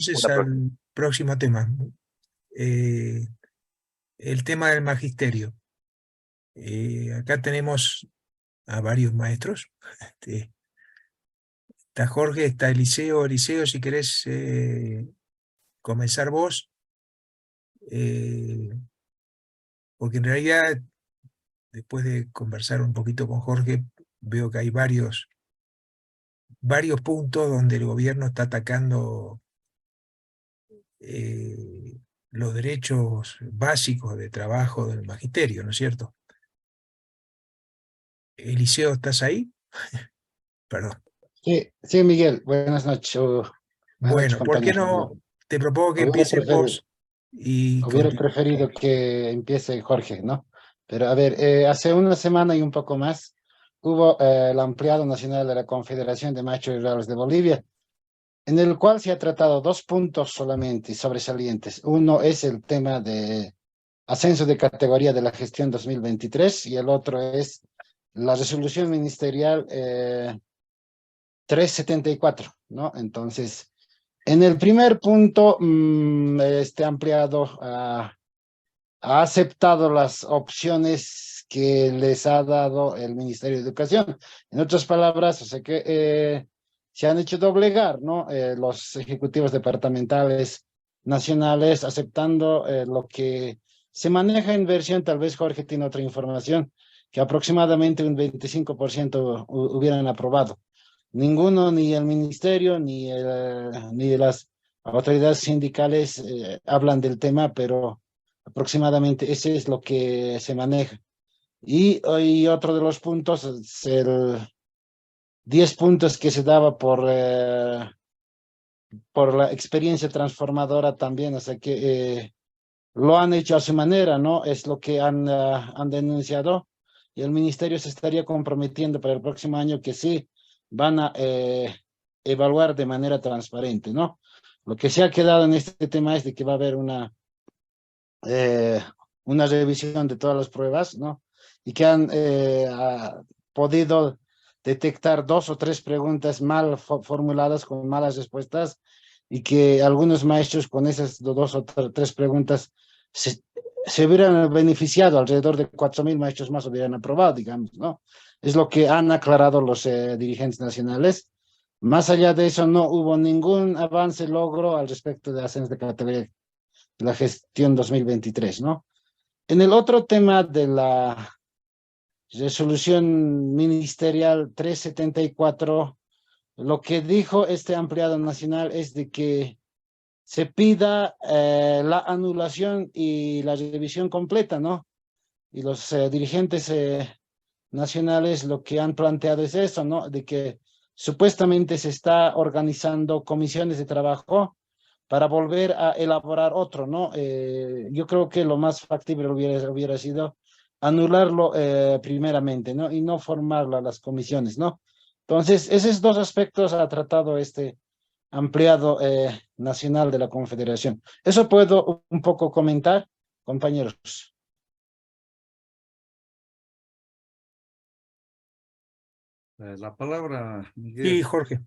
Entonces, al próximo tema. Eh, el tema del magisterio. Acá tenemos a varios maestros. Este, está Jorge, está Eliseo. Eliseo, si querés comenzar vos, porque en realidad, después de conversar un poquito con Jorge, veo que hay varios puntos donde el gobierno está atacando los derechos básicos de trabajo del magisterio, ¿no es cierto? Eliseo, ¿estás ahí? Perdón. Sí, sí, Miguel, buenas noches. Buenas noches, Bueno, ¿por qué compañero. no te propongo que Hubiera empieces preferido, vos y hubiera continúes? preferido que empiece Jorge, ¿no? Pero a ver, hace una semana y un poco más hubo el ampliado nacional de la Confederación de Maestros Rurales de Bolivia, en el cual se ha tratado dos puntos solamente sobresalientes. Uno es el tema de ascenso de categoría de la gestión 2023 y el otro es la resolución ministerial 374, ¿no? Entonces, en el primer punto, este ampliado ha aceptado las opciones que les ha dado el Ministerio de Educación. En otras palabras, o sea que se han hecho doblegar, ¿no? Los ejecutivos departamentales nacionales aceptando lo que se maneja en versión, tal vez Jorge tiene otra información, que aproximadamente un 25% hubieran aprobado. Ninguno, ni el ministerio, ni las autoridades sindicales hablan del tema, pero aproximadamente ese es lo que se maneja. Y otro de los puntos es el 10 puntos que se daba por la experiencia transformadora también, o sea que lo han hecho a su manera, ¿no? Es lo que han denunciado y el ministerio se estaría comprometiendo para el próximo año que sí van a evaluar de manera transparente, ¿no? Lo que se ha quedado en este tema es de que va a haber eh, una revisión de todas las pruebas, ¿no? Y que han podido detectar dos o tres preguntas mal formuladas con malas respuestas y que algunos maestros con esas dos o tres preguntas se, se hubieran beneficiado, alrededor de 4.000 maestros más hubieran aprobado, digamos, ¿no? Es lo que han aclarado los dirigentes nacionales. Más allá de eso, no hubo ningún avance, logro al respecto de ascenso de categoría de la gestión 2023, ¿no? En el otro tema de la resolución ministerial 374, lo que dijo este ampliado nacional es de que se pida la anulación y la revisión completa, ¿no? Y los dirigentes nacionales lo que han planteado es eso, ¿no? De que supuestamente se está organizando comisiones de trabajo para volver a elaborar otro, ¿no? Yo creo que lo más factible hubiera sido anularlo primeramente, ¿no? Y no formarlo a las comisiones, ¿no? Entonces, esos dos aspectos ha tratado este ampliado nacional de la Confederación. Eso puedo un poco comentar, compañeros. La palabra, Sí, Miguel. Jorge.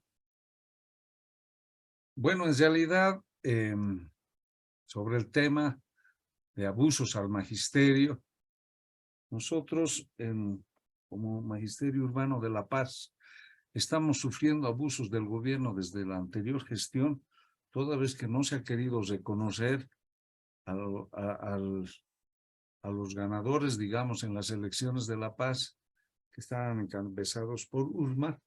Bueno, en realidad, sobre el tema de abusos al magisterio, nosotros, como Magisterio Urbano de La Paz, estamos sufriendo abusos del gobierno desde la anterior gestión, toda vez que no se ha querido reconocer a los ganadores, digamos, en las elecciones de La Paz, que estaban encabezados por URMA,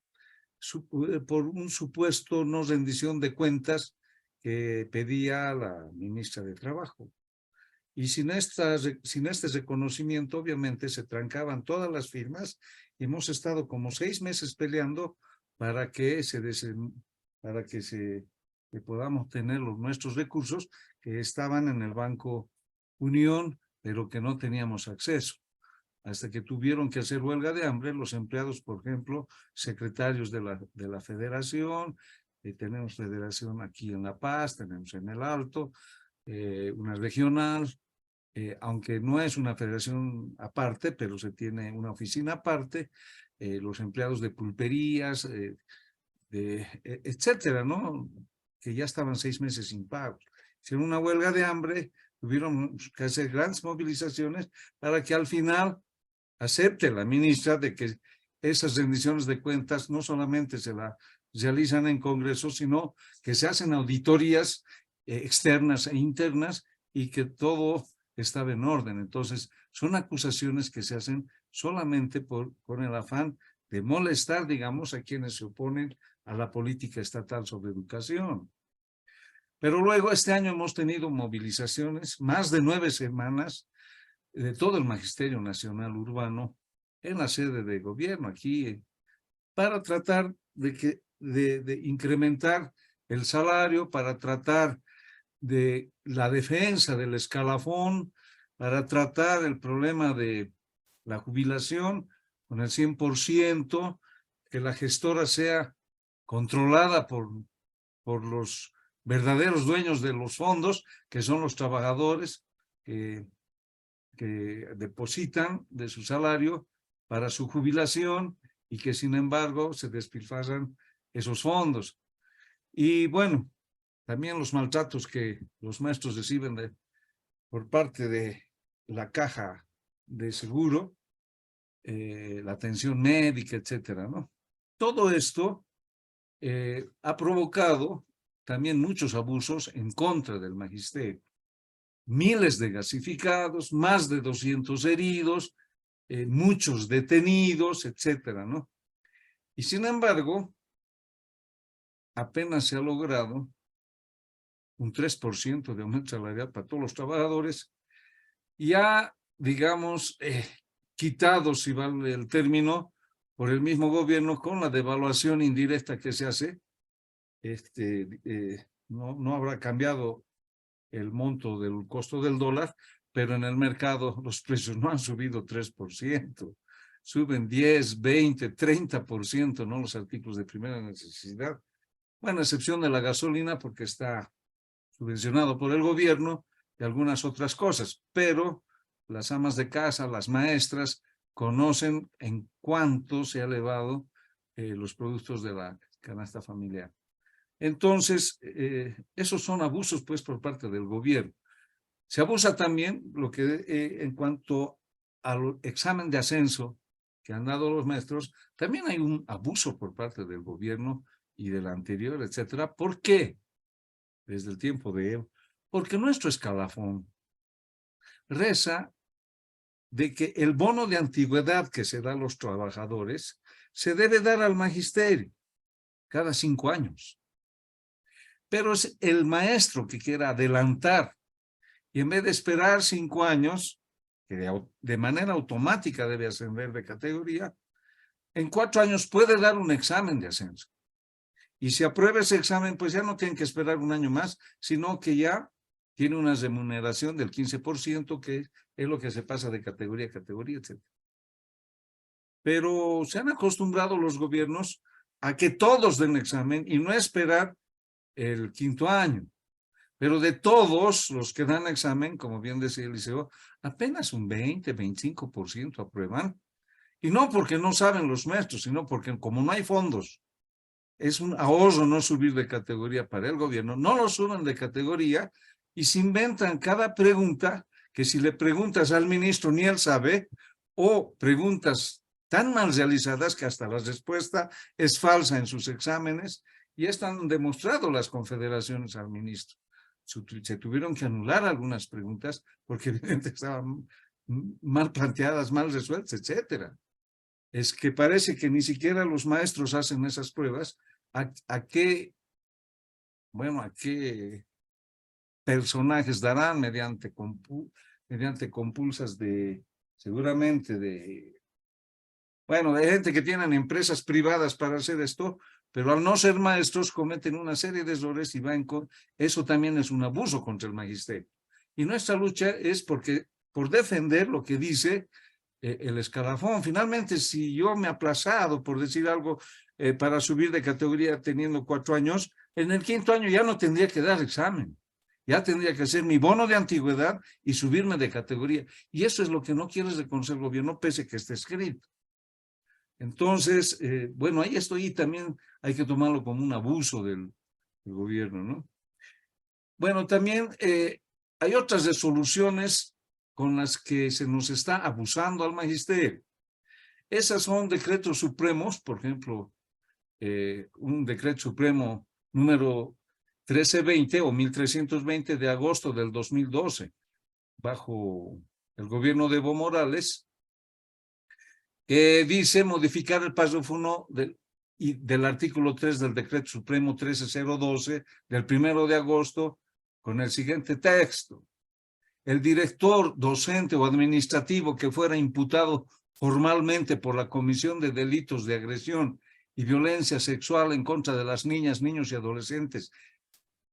por un supuesto no rendición de cuentas que pedía la ministra de Trabajo. Y sin este reconocimiento, obviamente, se trancaban todas las firmas y hemos estado como 6 meses peleando para que que podamos tener los nuestros recursos que estaban en el Banco Unión, pero que no teníamos acceso. Hasta que tuvieron que hacer huelga de hambre los empleados, por ejemplo, secretarios de la federación, tenemos federación aquí en La Paz, tenemos en el Alto, una regional, aunque no es una federación aparte, pero se tiene una oficina aparte, los empleados de pulperías, etcétera, ¿no? que ya estaban 6 meses sin pago. Hicieron una huelga de hambre, tuvieron que hacer grandes movilizaciones para que al final acepte la ministra de que esas rendiciones de cuentas no solamente se la realizan en Congreso, sino que se hacen auditorías externas e internas y que todo estaba en orden. Entonces, son acusaciones que se hacen solamente con el afán de molestar, digamos, a quienes se oponen a la política estatal sobre educación. Pero luego este año hemos tenido movilizaciones, más de 9 semanas, de todo el Magisterio Nacional Urbano en la sede de gobierno aquí, para tratar de incrementar el salario, para tratar de la defensa del escalafón, para tratar el problema de la jubilación con el 100%, que la gestora sea controlada por los verdaderos dueños de los fondos, que son los trabajadores que depositan de su salario para su jubilación y que sin embargo se despilfarran esos fondos. Y bueno, también los maltratos que los maestros reciben por parte de la caja de seguro, la atención médica, etcétera, ¿no? Todo esto ha provocado también muchos abusos en contra del magisterio. Miles de gasificados, más de 200 heridos, muchos detenidos, etcétera, ¿no? Y sin embargo, apenas se ha logrado un 3% de aumento salarial para todos los trabajadores, ya, digamos, quitado, si vale el término, por el mismo gobierno con la devaluación indirecta que se hace. No habrá cambiado el monto del costo del dólar, pero en el mercado los precios no han subido 3%, suben 10, 20, 30%, ¿no? Los artículos de primera necesidad, bueno, a excepción de la gasolina porque está subvencionado por el gobierno y algunas otras cosas, pero las amas de casa, las maestras, conocen en cuánto se ha elevado los productos de la canasta familiar. Entonces, esos son abusos pues por parte del gobierno. Se abusa también en cuanto al examen de ascenso que han dado los maestros, también hay un abuso por parte del gobierno y del anterior, etcétera. ¿Por qué? Desde el tiempo de Evo. Porque nuestro escalafón reza de que el bono de antigüedad que se da a los trabajadores se debe dar al magisterio cada 5 años. Pero es el maestro que quiera adelantar y en vez de esperar 5 años, que de manera automática debe ascender de categoría, en 4 años puede dar un examen de ascenso. Y si aprueba ese examen, pues ya no tienen que esperar un año más, sino que ya tiene una remuneración del 15%, que es lo que se pasa de categoría a categoría, etc. Pero se han acostumbrado los gobiernos a que todos den examen y no esperar el 5º año. Pero de todos los que dan examen, como bien decía Eliseo, apenas un 20, 25% aprueban. Y no porque no saben los maestros, sino porque como no hay fondos, es un ahorro no subir de categoría para el gobierno, no lo suben de categoría y se inventan cada pregunta que si le preguntas al ministro ni él sabe, o preguntas tan mal realizadas que hasta la respuesta es falsa en sus exámenes, y esto han demostrado las confederaciones al ministro. Se tuvieron que anular algunas preguntas porque evidentemente estaban mal planteadas, mal resueltas, etcétera. Es que parece que ni siquiera los maestros hacen esas pruebas. ¿A qué personajes darán mediante compulsas seguramente de gente que tienen empresas privadas para hacer esto, pero al no ser maestros cometen una serie de errores y eso también es un abuso contra el magisterio. Y nuestra lucha es por defender lo que dice el escalafón. Finalmente, si yo me he aplazado por decir algo para subir de categoría teniendo 4 años, en el 5º año ya no tendría que dar examen. Ya tendría que hacer mi bono de antigüedad y subirme de categoría. Y eso es lo que no quiere reconocer el gobierno, pese que esté escrito. Entonces, ahí estoy, y también hay que tomarlo como un abuso del el gobierno, ¿no? Bueno, también hay otras resoluciones con las que se nos está abusando al magisterio. Esas son decretos supremos, por ejemplo, un decreto supremo número 1320 o 1320 de agosto del 2012, bajo el gobierno de Evo Morales, que dice modificar el párrafo 1 del artículo 3 del decreto supremo 13012 del 1 de agosto con el siguiente texto. El director docente o administrativo que fuera imputado formalmente por la comisión de delitos de agresión y violencia sexual en contra de las niñas, niños y adolescentes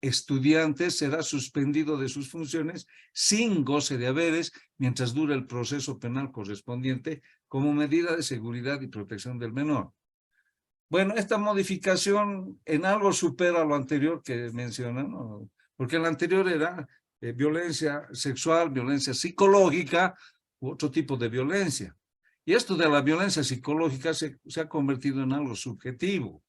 estudiantes será suspendido de sus funciones sin goce de haberes mientras dure el proceso penal correspondiente como medida de seguridad y protección del menor. Bueno, esta modificación en algo supera lo anterior que mencionan, ¿no? Porque el anterior era violencia sexual, violencia psicológica u otro tipo de violencia. Y esto de la violencia psicológica se ha convertido en algo subjetivo.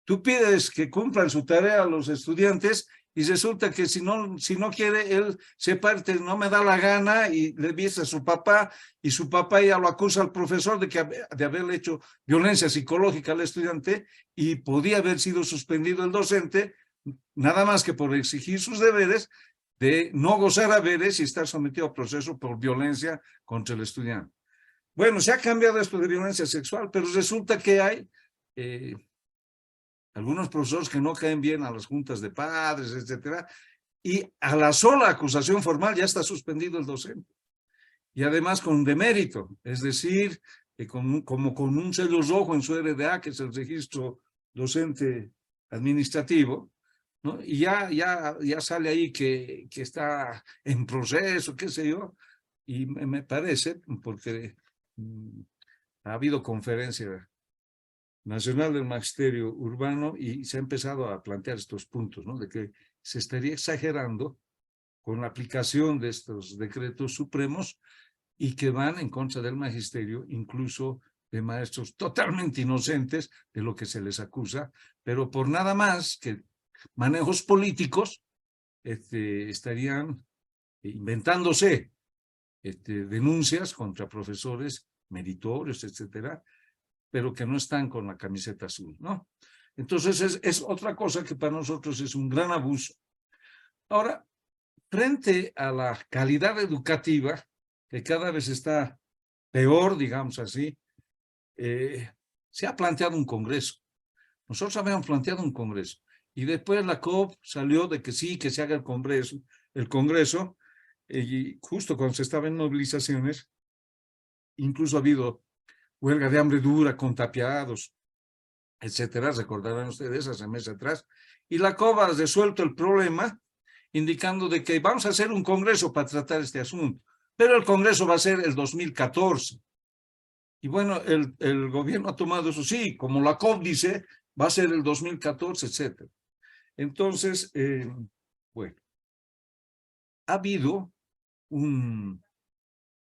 Tú pides que cumplan su tarea a los estudiantes y resulta que si no quiere, él se parte, no me da la gana y le dice a su papá y su papá ya lo acusa al profesor de haberle hecho violencia psicológica al estudiante y podía haber sido suspendido el docente nada más que por exigir sus deberes de no gozar haberes y estar sometido a proceso por violencia contra el estudiante. Bueno, se ha cambiado esto de violencia sexual, pero resulta que hay algunos profesores que no caen bien a las juntas de padres, etcétera, y a la sola acusación formal ya está suspendido el docente. Y además con demérito, es decir, como con un sello rojo en su RDA, que es el registro docente administrativo, ¿no? Y ya sale ahí que está en proceso, qué sé yo, y me parece, porque ha habido conferencia nacional del magisterio urbano y se ha empezado a plantear estos puntos, ¿no? De que se estaría exagerando con la aplicación de estos decretos supremos y que van en contra del magisterio, incluso de maestros totalmente inocentes de lo que se les acusa, pero por nada más que manejos políticos estarían inventándose denuncias contra profesores meritorios, etcétera, pero que no están con la camiseta azul, ¿no? Entonces es otra cosa que para nosotros es un gran abuso. Ahora, frente a la calidad educativa, que cada vez está peor, digamos así, se ha planteado un congreso. Nosotros habíamos planteado un congreso y después la COP salió de que sí, que se haga el congreso, y justo cuando se estaban en movilizaciones, incluso ha habido huelga de hambre dura con tapiados, etcétera, recordarán ustedes hace meses atrás, y la COP ha resuelto el problema indicando de que vamos a hacer un congreso para tratar este asunto, pero el congreso va a ser el 2014. Y bueno, el gobierno ha tomado eso, sí, como la COP dice, va a ser el 2014, etcétera. Entonces, bueno, ha habido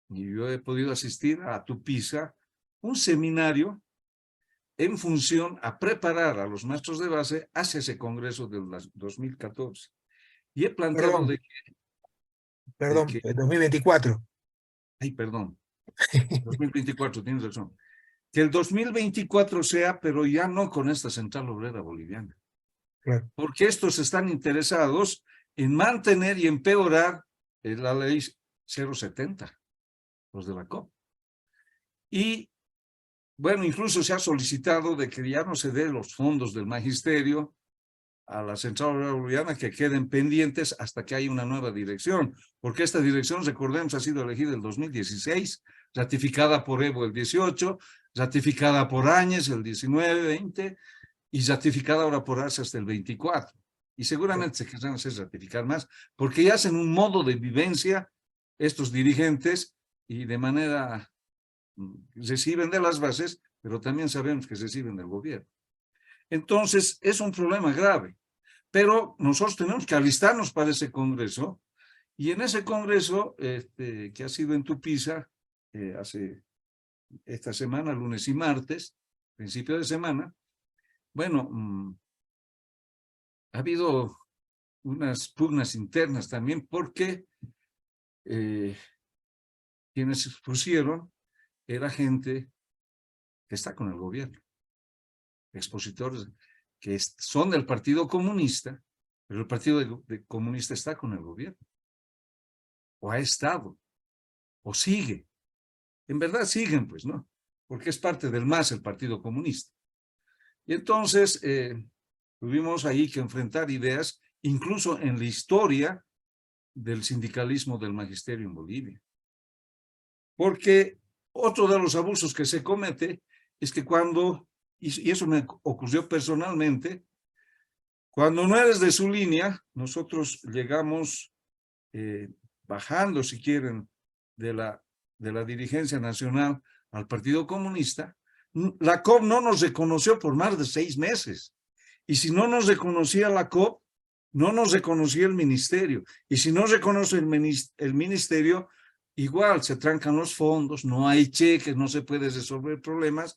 y yo he podido asistir a Tupiza, un seminario en función a preparar a los maestros de base hacia ese congreso del 2014. Y he planteado Perdón, 2024. Ay, perdón, 2024, tienes razón. Que el 2024 sea, pero ya no con esta Central Obrera Boliviana. Claro. Porque estos están interesados en mantener y empeorar la ley 070, los de la COP. Y bueno, incluso se ha solicitado de que ya no se dé los fondos del magisterio a la Central Obrera Boliviana, que queden pendientes hasta que haya una nueva dirección, porque esta dirección, recordemos, ha sido elegida en el 2016, ratificada por Evo el 18, ratificada por Áñez el 19, 20, y ratificada ahora por Arce hasta el 24. Y seguramente se querrán hacer ratificar más, porque ya hacen un modo de vivencia estos dirigentes y de manera reciben de las bases, pero también sabemos que reciben del gobierno. Entonces, es un problema grave, pero nosotros tenemos que alistarnos para ese congreso, y en ese congreso, que ha sido en Tupiza, hace esta semana, lunes y martes, principio de semana, bueno, ha habido unas pugnas internas también porque quienes expusieron era gente que está con el gobierno, expositores que son del Partido Comunista, pero el Partido Comunista está con el gobierno, o ha estado, o sigue. En verdad siguen, pues, ¿no? Porque es parte del MAS, el Partido Comunista. Y entonces tuvimos ahí que enfrentar ideas, incluso en la historia del sindicalismo del magisterio en Bolivia. Porque otro de los abusos que se comete es que cuando, y eso me ocurrió personalmente, cuando no eres de su línea, nosotros llegamos bajando, si quieren, de la dirigencia nacional al Partido Comunista. La COP no nos reconoció por más de 6 meses. Y si no nos reconocía la COP, no nos reconocía el ministerio. Y si no reconoce el ministerio, igual se trancan los fondos, no hay cheques, no se puede resolver problemas,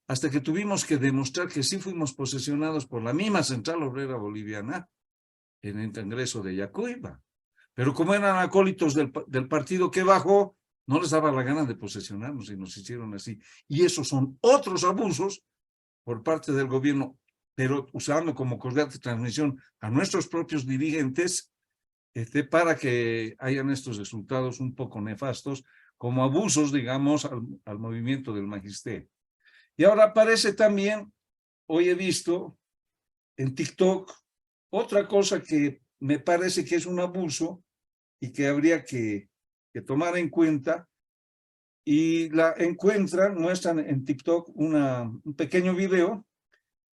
hasta que tuvimos que demostrar que sí fuimos posesionados por la misma Central Obrera Boliviana en el Congreso de Yacuiba. Pero como eran acólitos del partido que bajó, no les daba la gana de posesionarnos y nos hicieron así. Y esos son otros abusos por parte del gobierno, pero usando como correa de transmisión a nuestros propios dirigentes para que hayan estos resultados un poco nefastos, como abusos, digamos, al movimiento del magisterio. Y ahora aparece también, hoy he visto en TikTok, otra cosa que me parece que es un abuso y que habría que tomar en cuenta, y la encuentran, muestran en TikTok un pequeño video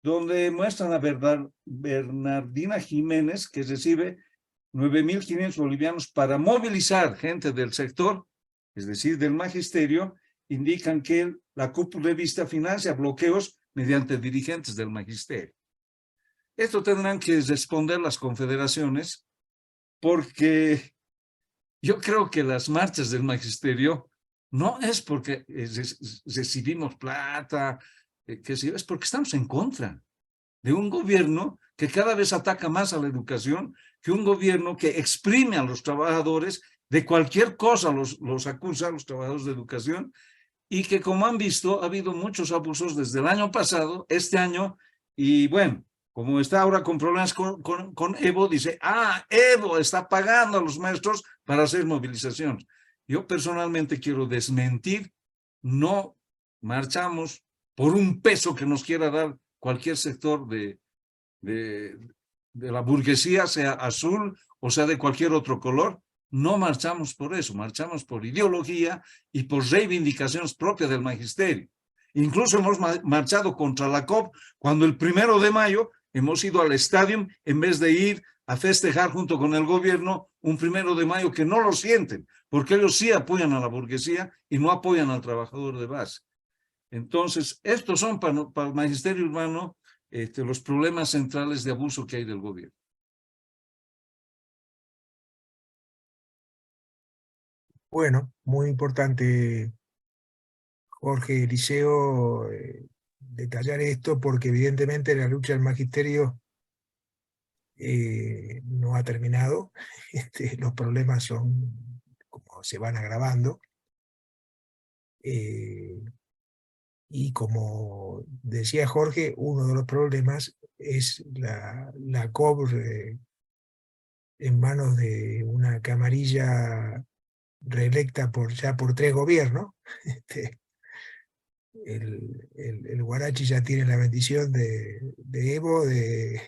donde muestran a Bernardina Jiménez, que recibe 9.500 bolivianos para movilizar gente del sector, es decir, del magisterio. Indican que la cúpula de vista financia bloqueos mediante dirigentes del magisterio. Esto tendrán que responder las confederaciones, porque yo creo que las marchas del magisterio no es porque recibimos plata, es porque estamos en contra de un gobierno que cada vez ataca más a la educación, que un gobierno que exprime a los trabajadores de cualquier cosa, los acusa a los trabajadores de educación, y que, como han visto, ha habido muchos abusos desde el año pasado, este año, y bueno, como está ahora con problemas con Evo, dice, Evo está pagando a los maestros para hacer movilizaciones. Yo personalmente quiero desmentir, no marchamos por un peso que nos quiera dar cualquier sector de la burguesía, sea azul o sea de cualquier otro color. No marchamos por eso, marchamos por ideología y por reivindicaciones propias del magisterio. Incluso hemos marchado contra la COP cuando el 1 de mayo hemos ido al estadio en vez de ir a festejar junto con el gobierno un 1 de mayo que no lo sienten, porque ellos sí apoyan a la burguesía y no apoyan al trabajador de base. Entonces, estos son para el magisterio urbano los problemas centrales de abuso que hay del gobierno. Bueno, muy importante, Jorge Eliseo, detallar esto, porque evidentemente la lucha del magisterio no ha terminado. Los problemas son como se van agravando. Y como decía Jorge, uno de los problemas es la COB en manos de una camarilla reelecta ya por 3 gobiernos. El Guarachi ya tiene la bendición de Evo, de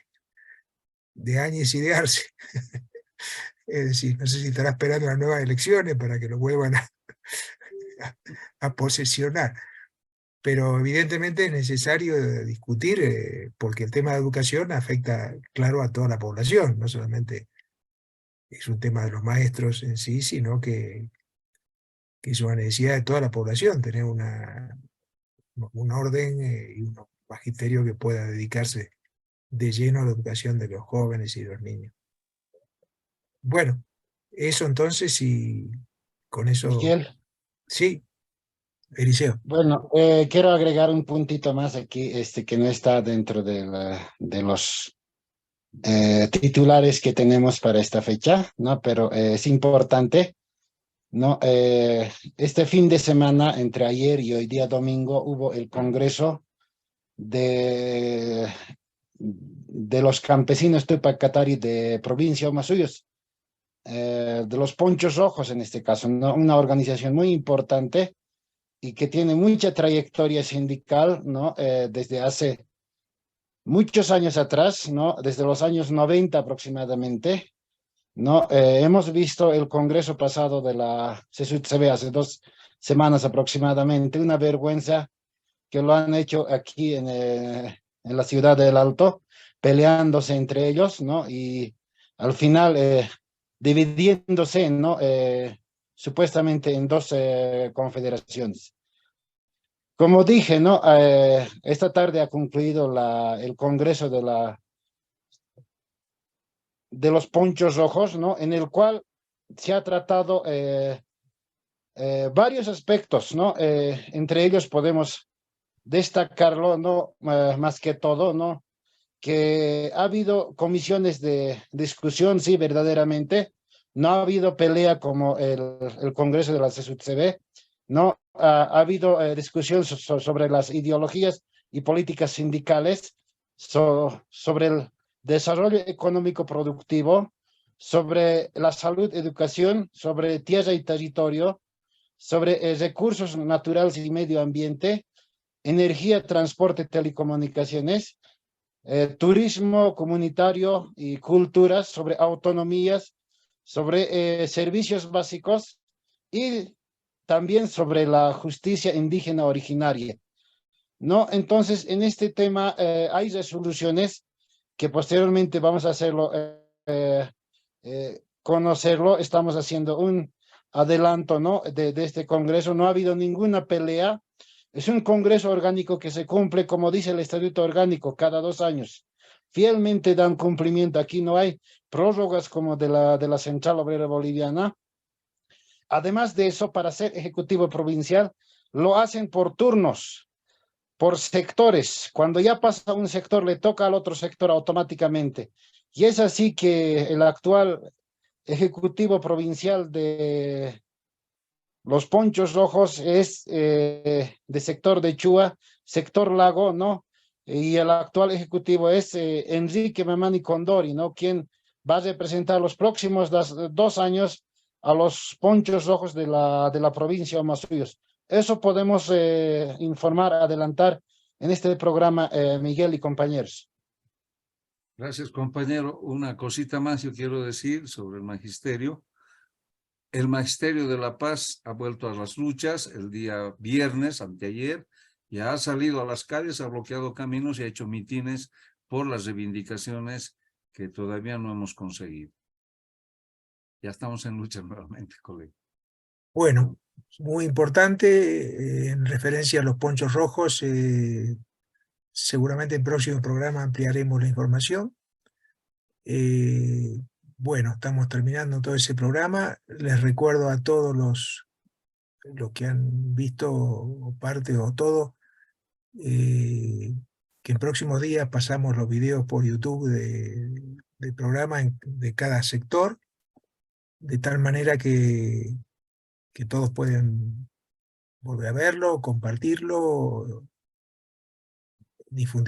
Áñez y de Arce. Es decir, no sé si estará esperando las nuevas elecciones para que lo vuelvan a posesionar. Pero evidentemente es necesario discutir, porque el tema de educación afecta, claro, a toda la población. No solamente es un tema de los maestros en sí, sino que es una necesidad de toda la población, tener un orden y un magisterio que pueda dedicarse de lleno a la educación de los jóvenes y de los niños. Bueno, eso entonces, y con eso... Miguel. Sí, Eliseo. Bueno, quiero agregar un puntito más aquí, que no está dentro de los titulares que tenemos para esta fecha, ¿no? Pero es importante, ¿no? Este fin de semana, entre ayer y hoy día domingo, hubo el Congreso de, de los campesinos Tupac Katari de provincia Humasuyos, de los Ponchos Rojos en este caso, ¿no? Una organización muy importante y que tiene mucha trayectoria sindical, ¿no? Desde hace muchos años atrás, ¿no? Desde los años 90 aproximadamente, ¿no? Hemos visto el congreso pasado de la CSUTCB hace 2 semanas aproximadamente, una vergüenza que lo han hecho aquí en la ciudad del Alto, peleándose entre ellos, ¿no? Y al final dividiéndose, ¿no? Supuestamente en dos confederaciones. Como dije, ¿no? Esta tarde ha concluido el congreso de los Ponchos Rojos, ¿no? En el cual se ha tratado varios aspectos, ¿no? Entre ellos podemos destacarlo, ¿no? Más que todo, ¿no? Que ha habido comisiones de discusión, sí, verdaderamente. No ha habido pelea como el Congreso de la CSUTCB, ¿no? Ha habido discusión sobre las ideologías y políticas sindicales, sobre el desarrollo económico productivo, sobre la salud, educación, sobre tierra y territorio, sobre recursos naturales y medio ambiente, energía, transporte, telecomunicaciones, turismo comunitario y culturas, sobre autonomías, sobre servicios básicos y también sobre la justicia indígena originaria, ¿no? Entonces, en este tema hay resoluciones que posteriormente vamos a hacerlo, conocerlo. Estamos haciendo un adelanto, ¿no? De este congreso. No ha habido ninguna pelea. Es un congreso orgánico que se cumple, como dice el estatuto orgánico, cada 2 años. Fielmente dan cumplimiento. Aquí no hay prórrogas como de la Central Obrera Boliviana. Además de eso, para ser ejecutivo provincial, lo hacen por turnos, por sectores. Cuando ya pasa un sector, le toca al otro sector automáticamente. Y es así que el actual ejecutivo provincial de los Ponchos Rojos es de sector de Chua, sector Lago, ¿no? Y el actual ejecutivo es Enrique Mamani Condori, ¿no? Quien va a representar los próximos 2 años a los Ponchos Rojos de la provincia de Humasuyos. Eso podemos informar, adelantar en este programa, Miguel y compañeros. Gracias, compañero. Una cosita más yo quiero decir sobre el magisterio. El Magisterio de la Paz ha vuelto a las luchas el día viernes, anteayer, ya ha salido a las calles, ha bloqueado caminos y ha hecho mitines por las reivindicaciones que todavía no hemos conseguido. Ya estamos en lucha nuevamente, colega. Bueno, muy importante en referencia a los Ponchos Rojos. Seguramente en el próximo programa ampliaremos la información. Bueno, estamos terminando todo ese programa. Les recuerdo a todos los que han visto parte o todo, que en próximos días pasamos los videos por YouTube del programa de cada sector, de tal manera que todos pueden volver a verlo, compartirlo, difundirlo.